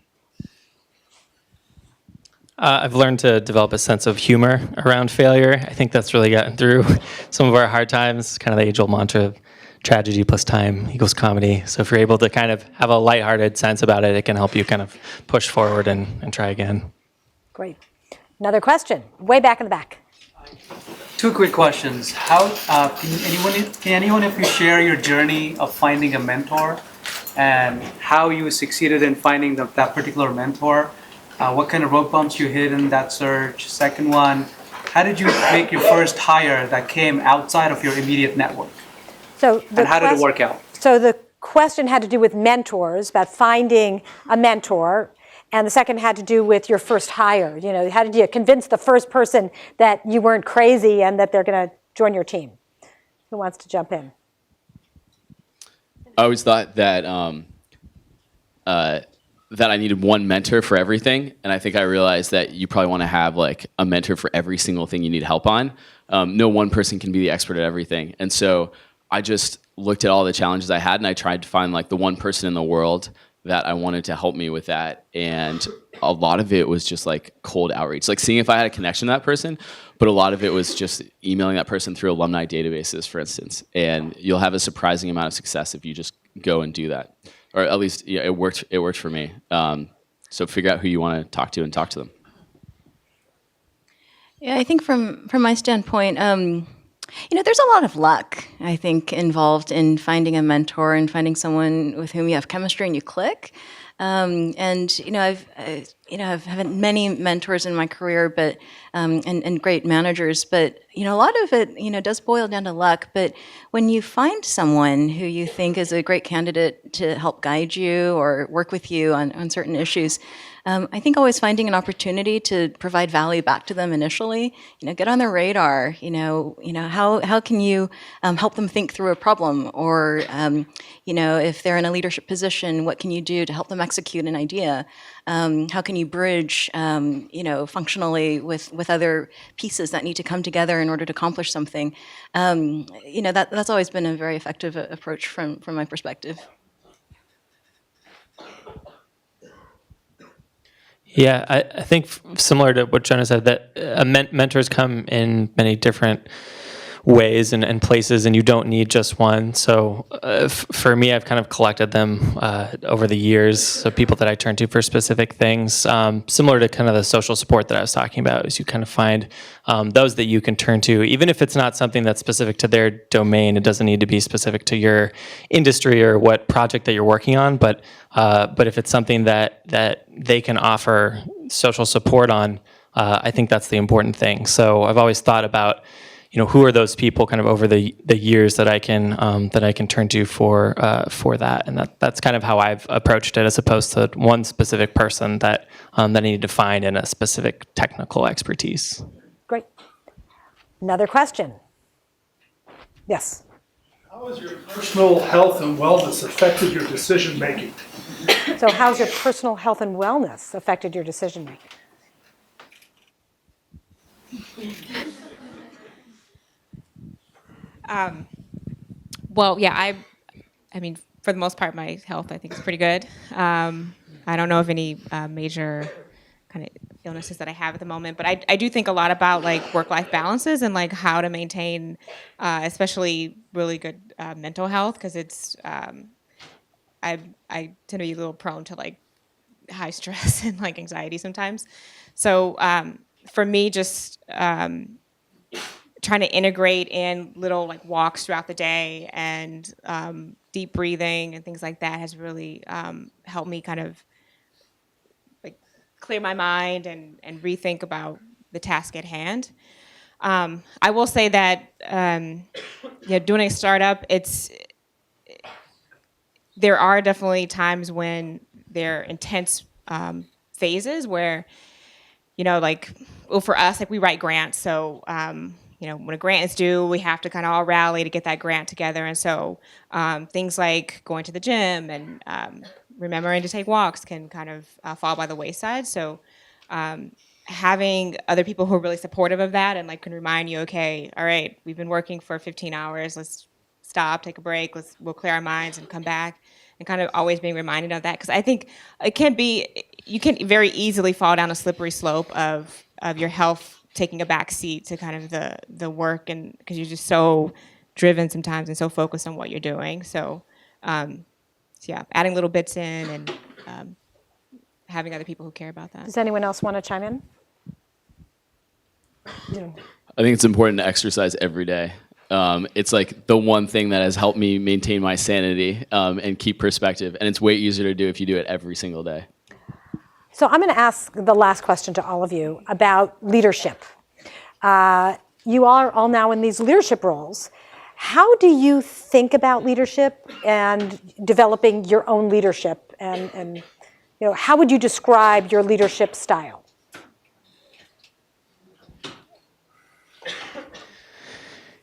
I've learned to develop a sense of humor around failure. I think that's really gotten through some of our hard times, kind of the age-old mantra of tragedy plus time equals comedy. So if you're able to kind of have a lighthearted sense about it, it can help you kind of push forward and try again. Great. Another question, way back in the back. Two quick questions. How can anyone of you share your journey of finding a mentor and how you succeeded in finding that particular mentor? What kind of road bumps you hit in that search? Second one, how did you make your first hire that came outside of your immediate network? And how did it work out? So the question had to do with mentors, about finding a mentor. And the second had to do with your first hire. You know, how did you convince the first person that you weren't crazy and that they're going to join your team? Who wants to jump in? I always thought that that I needed one mentor for everything, and I think I realized that you probably want to have like a mentor for every single thing you need help on. No one person can be the expert at everything, and so I just looked at all the challenges I had, and I tried to find like the one person in the world that I wanted to help me with that. And a lot of it was just like cold outreach, like seeing if I had a connection to that person, but a lot of it was just emailing that person through alumni databases, for instance. And you'll have a surprising amount of success if you just go and do that. Or at least it worked for me. So figure out who you want to talk to and talk to them. Yeah, I think from my standpoint, there's a lot of luck, I think, involved in finding a mentor and finding someone with whom you have chemistry and you click. I've had many mentors in my career, but and great managers. But a lot of it, does boil down to luck. But when you find someone who you think is a great candidate to help guide you or work with you on certain issues, I think always finding an opportunity to provide value back to them initially, get on their radar, how can you help them think through a problem, or, if they're in a leadership position, what can you do to help them execute an idea? How can you bridge, functionally with other pieces that need to come together in order to accomplish something? That's always been a very effective approach from my perspective. Yeah, I think similar to what Jonah said, that mentors come in many different ways and places, and you don't need just one. So for me, I've kind of collected them over the years, so people that I turn to for specific things, similar to kind of the social support that I was talking about, is you kind of find those that you can turn to, even if it's not something that's specific to their domain. It doesn't need to be specific to your industry or what project that you're working on, but if it's something that they can offer social support on, I think that's the important thing. So I've always thought about, who are those people kind of over the years that I can turn to for that, and that's kind of how I've approached it, as opposed to one specific person that I needed to find in a specific technical expertise. Great. Another question. Yes. How has your personal health and wellness affected your decision making? So how's your personal health and wellness affected your decision making? Well, yeah, I mean, for the most part, my health, I think, is pretty good. I don't know of any major kind of illnesses that I have at the moment, but I do think a lot about like work-life balances and like how to maintain, especially really good mental health, because it's I tend to be a little prone to like high stress and like anxiety sometimes. So for me, just trying to integrate in little like walks throughout the day and deep breathing and things like that has really helped me kind of like clear my mind and rethink about the task at hand. I will say that doing a startup, there are definitely times when there are intense phases where, for us, like we write grants, so when a grant is due, we have to kind of all rally to get that grant together. And so things like going to the gym and remembering to take walks can kind of fall by the wayside. So having other people who are really supportive of that and like can remind you, okay, all right, we've been working for 15 hours, let's stop, take a break, we'll clear our minds and come back. and kind of always being reminded of that, because I think it can be, you can very easily fall down a slippery slope of your health taking a back seat to kind of the work, and because you're just so driven sometimes and so focused on what you're doing. So, yeah, adding little bits in and having other people who care about that. Does anyone else want to chime in? I think it's important to exercise every day. It's like the one thing that has helped me maintain my sanity and keep perspective. And it's way easier to do if you do it every single day. So I'm going to ask the last question to all of you about leadership. You are all now in these leadership roles. How do you think about leadership and developing your own leadership? And how would you describe your leadership style?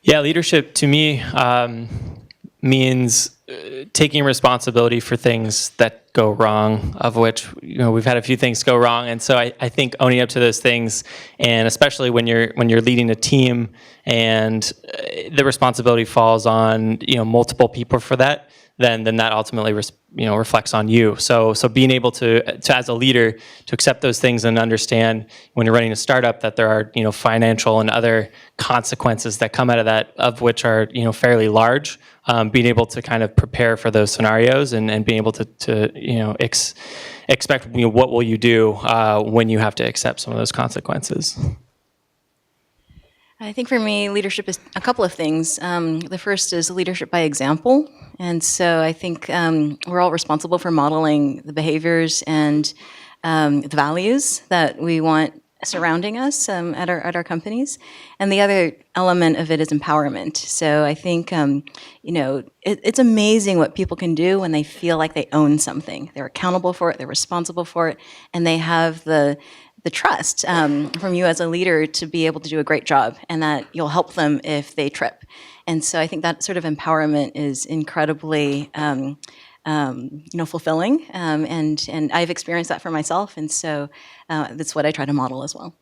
Yeah, leadership to me means taking responsibility for things that go wrong, of which we've had a few things go wrong, and so I think owning up to those things, and especially when you're leading a team, and the responsibility falls on multiple people for that, then that ultimately reflects on you. So being able to as a leader to accept those things and understand when you're running a startup that there are financial and other consequences that come out of that, of which are fairly large. Being able to kind of prepare for those scenarios and being able to expect what will you do when you have to accept some of those consequences. I think for me, leadership is a couple of things. The first is leadership by example. And so I think we're all responsible for modeling the behaviors and the values that we want surrounding us at our companies. And the other element of it is empowerment. So I think, it's amazing what people can do when they feel like they own something. They're accountable for it, they're responsible for it, and they have the trust from you as a leader to be able to do a great job, and that you'll help them if they trip. And so I think that sort of empowerment is incredibly fulfilling, and I've experienced that for myself, and so that's what I try to model as well.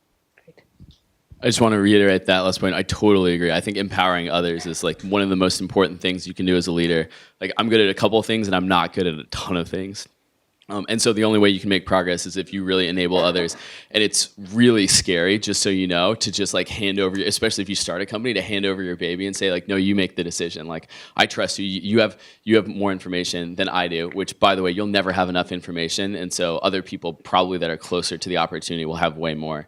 I just want to reiterate that last point. I totally agree. I think empowering others is like one of the most important things you can do as a leader. Like, I'm good at a couple of things and I'm not good at a ton of things. And so the only way you can make progress is if you really enable others. And it's really scary, just so you know, to just like hand over, especially if you start a company, to hand over your baby and say like, no, you make the decision. Like, I trust you. You have more information than I do, which, by the way, you'll never have enough information. And so other people probably that are closer to the opportunity will have way more.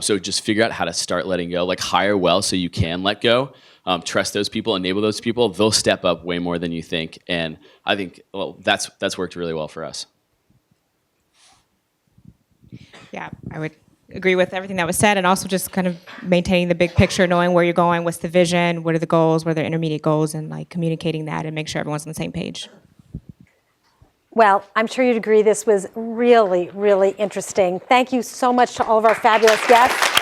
So just figure out how to start letting go, like hire well so you can let go. Trust those people, enable those people. They'll step up way more than you think. And I think, well, that's worked really well for us. Yeah, I would agree with everything that was said, and also just kind of maintaining the big picture, knowing where you're going, what's the vision, what are the goals, what are the intermediate goals, and like communicating that and make sure everyone's on the same page. Well, I'm sure you'd agree this was really, really interesting. Thank you so much to all of our fabulous guests.